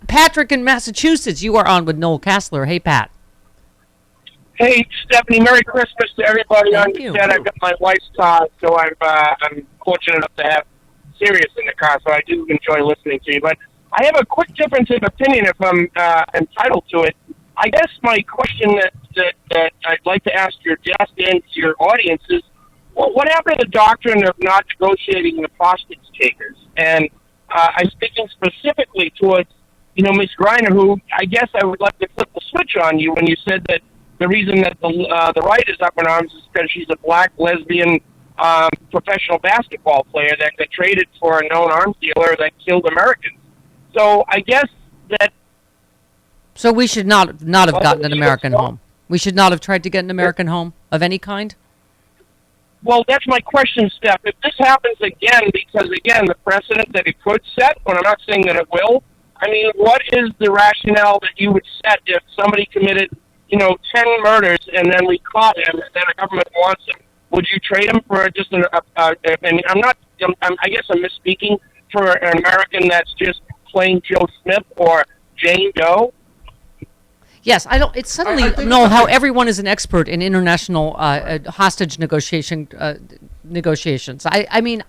Patrick in Massachusetts, you are on with Noel Casler. Hey, Pat. Hey, Stephanie, Merry Christmas to everybody Thank on you. set. I've got my wife's car, so I'm fortunate enough to have Sirius in the car, so I do enjoy listening to you. But I have a quick difference of opinion if I'm entitled to it. I guess my question that I'd like to ask your guest and to your audience is, well, what happened to the doctrine of not negotiating with hostage takers? And I'm speaking specifically towards, Ms. Griner, who I guess I would like to flip the switch on you when you said that the reason that the right is up in arms is because she's a black lesbian professional basketball player that traded for a known arms dealer that killed Americans. So I guess that... So we should not have gotten an American home. We should not have tried to get an American home of any kind? Well, that's my question, Steph. If this happens again, because, again, the precedent that it could set, but I'm not saying that it will, I mean, what is the rationale that you would set if somebody committed 10 murders, and then we caught him, and then the government wants him? Would you trade him for just I guess I'm misspeaking, for an American that's just plain Joe Smith or Jane Doe? Yes, I don't. It's suddenly how everyone is an expert in international hostage negotiations. I mean,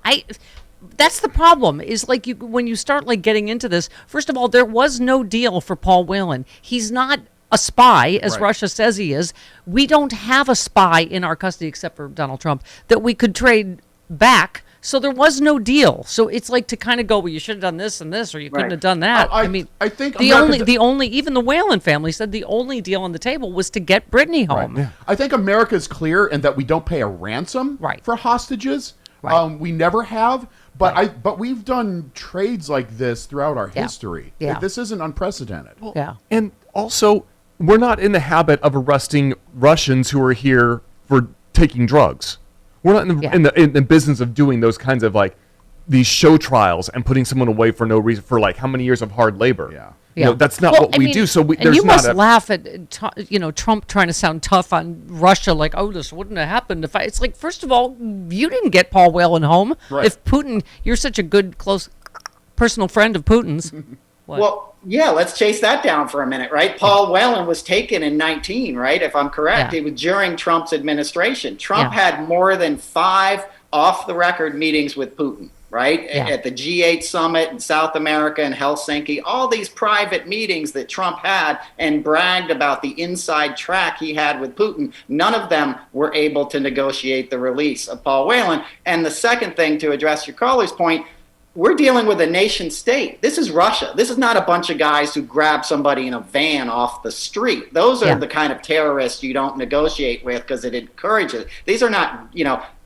that's the problem. Is like when you start getting into this. First of all, there was no deal for Paul Whelan. He's not a spy, as Russia says he is. We don't have a spy in our custody except for Donald Trump that we could trade back. So there was no deal. So it's like to kind of go, well, you should have done this and this, or you couldn't have done that. I think the only even the Whelan family said the only deal on the table was to get Brittany home. Right. Yeah. I think America's clear in that we don't pay a ransom for hostages. Right. We never have. But we've done trades like this throughout our history. Yeah. This isn't unprecedented. Well, and also, we're not in the habit of arresting Russians who are here for taking drugs. We're not in the business of doing those kinds of these show trials and putting someone away for no reason for how many years of hard labor. Yeah. That's not what we do. So there's you must laugh at Trump trying to sound tough on Russia, this wouldn't have happened if it's first of all, you didn't get Paul Whelan home. Right. If Putin, you're such a good close personal friend of Putin's. Well, yeah, let's chase that down for a minute, right? Paul Whelan was taken in 2019, right? If I'm correct, it was during Trump's administration. Trump had more than 5 off-the-record meetings with Putin, right? At the G8 summit in South America and Helsinki, all these private meetings that Trump had and bragged about the inside track he had with Putin. None of them were able to negotiate the release of Paul Whelan. And the second thing, to address your caller's point, we're dealing with a nation state. This is Russia. This is not a bunch of guys who grab somebody in a van off the street. Those are the kind of terrorists you don't negotiate with because it encourages. These are not,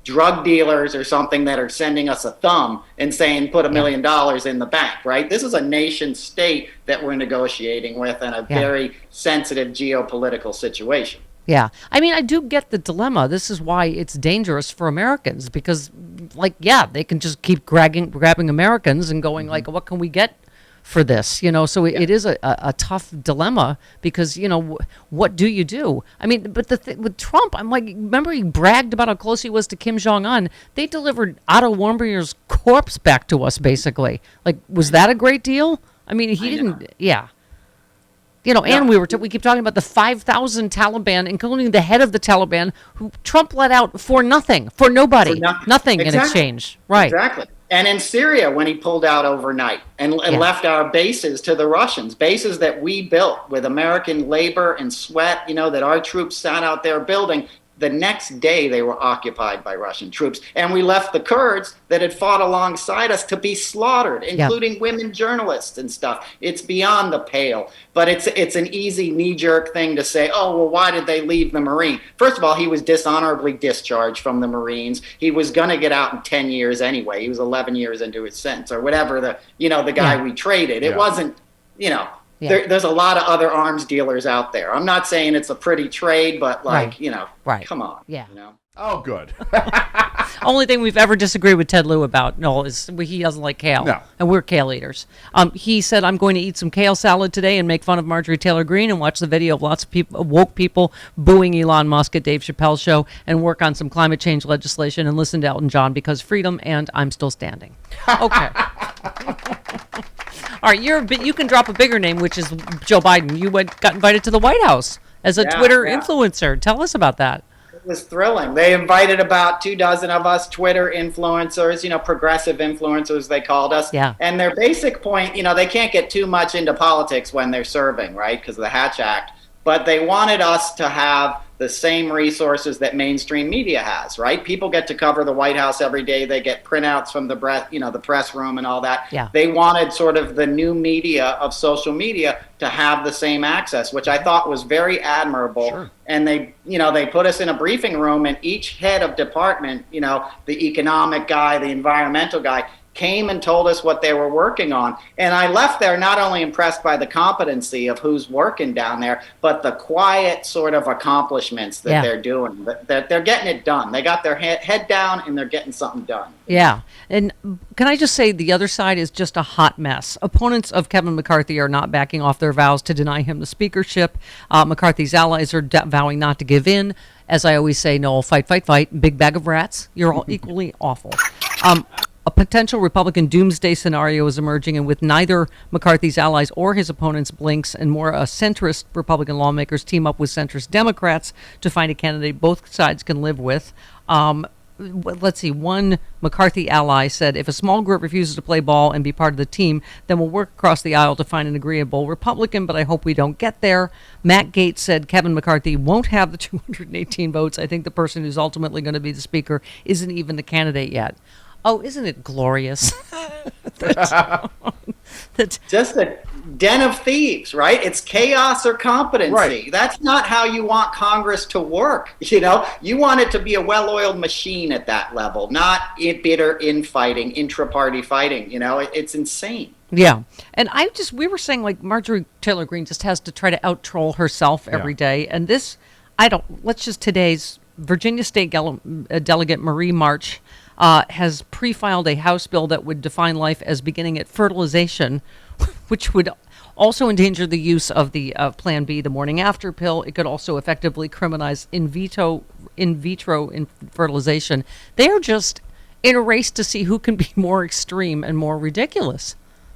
drug dealers or something that are sending us a thumb and saying put $1 million in the bank, right? This is a nation state that we're negotiating with in a very sensitive geopolitical situation. Yeah. I mean, I do get the dilemma. This is why it's dangerous for Americans because, they can just keep grabbing Americans and going what can we get for this? So it is a tough dilemma because, what do you do? I mean, but with Trump, I'm remember he bragged about how close he was to Kim Jong-un. They delivered Otto Warmbier's corpse back to us, basically. Was that a great deal? I mean, he didn't, and we keep talking about the 5,000 Taliban, including the head of the Taliban, who Trump let out for nothing, for nobody, nothing in exchange. Right. Exactly. And in Syria, when he pulled out overnight and left our bases to the Russians, bases that we built with American labor and sweat, that our troops sat out there building. The next day, they were occupied by Russian troops. And we left the Kurds that had fought alongside us to be slaughtered, including women journalists and stuff. It's beyond the pale. But it's an easy knee-jerk thing to say, oh, well, why did they leave the Marine? First of all, he was dishonorably discharged from the Marines. He was going to get out in 10 years anyway. He was 11 years into his sentence or whatever, the guy we traded. It wasn't, there's a lot of other arms dealers out there. I'm not saying it's a pretty trade, but come on. Yeah. Oh, good. Only thing we've ever disagreed with Ted Lieu about, Noel, is he doesn't like kale. No. And we're kale eaters. He said, I'm going to eat some kale salad today and make fun of Marjorie Taylor Greene and watch the video of lots of people, woke people booing Elon Musk at Dave Chappelle's show and work on some climate change legislation and listen to Elton John because freedom and I'm still standing. Okay. All right, you can drop a bigger name, which is Joe Biden. You got invited to the White House as a Twitter influencer. Tell us about that. It was thrilling. They invited about 24 of us Twitter influencers, progressive influencers, they called us. Yeah. And their basic point, they can't get too much into politics when they're serving, right, because of the Hatch Act. But they wanted us to have the same resources that mainstream media has, right? People get to cover the White House every day. They get printouts from the press room and all that. Yeah. They wanted sort of the new media of social media to have the same access, which I thought was very admirable. Sure. And they put us in a briefing room, and each head of department, the economic guy, the environmental guy, came and told us what they were working on. And I left there not only impressed by the competency of who's working down there, but the quiet sort of accomplishments that they're doing, that they're getting it done. They got their head down and they're getting something done. Yeah. And can I just say the other side is just a hot mess. Opponents of Kevin McCarthy are not backing off their vows to deny him the speakership. McCarthy's allies are vowing not to give in. As I always say, Noel, fight, fight, fight. Big bag of rats. You're all equally awful. A potential Republican doomsday scenario is emerging, and with neither McCarthy's allies or his opponents blinks, and more centrist Republican lawmakers team up with centrist Democrats to find a candidate both sides can live with. Let's see, one McCarthy ally said, if a small group refuses to play ball and be part of the team, then we'll work across the aisle to find an agreeable Republican, but I hope we don't get there. Matt Gaetz said Kevin McCarthy won't have the 218 votes. I think the person who's ultimately going to be the speaker isn't even the candidate yet. Oh, isn't it glorious? That's just a den of thieves, right? It's chaos or competency. Right. That's not how you want Congress to work. You want it to be a well-oiled machine at that level, not bitter infighting, intra-party fighting. It's insane. Yeah. And we were saying like Marjorie Taylor Greene just has to try to out-troll herself every day. And today's Virginia State Delegate Marie March has pre-filed a House bill that would define life as beginning at fertilization, which would also endanger the use of the Plan B, the morning after pill. It could also effectively criminalize in vitro fertilization. They are just in a race to see who can be more extreme and more ridiculous.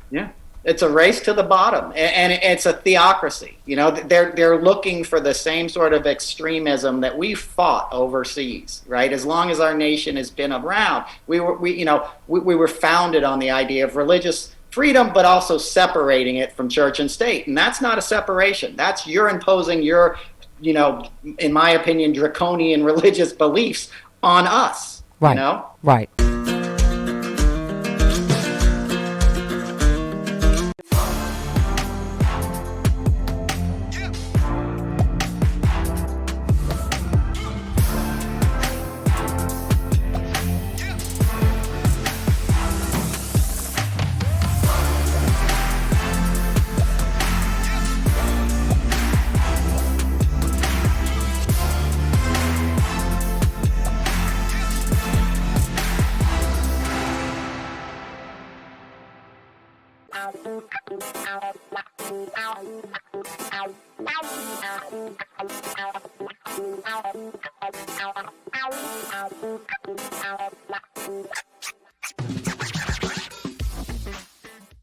Yeah. It's a race to the bottom, and it's a theocracy. They're looking for the same sort of extremism that we fought overseas, right? As long as our nation has been around, we were founded on the idea of religious freedom, but also separating it from church and state, and that's not a separation. That's you're imposing your, in my opinion, draconian religious beliefs on us. Right. Right.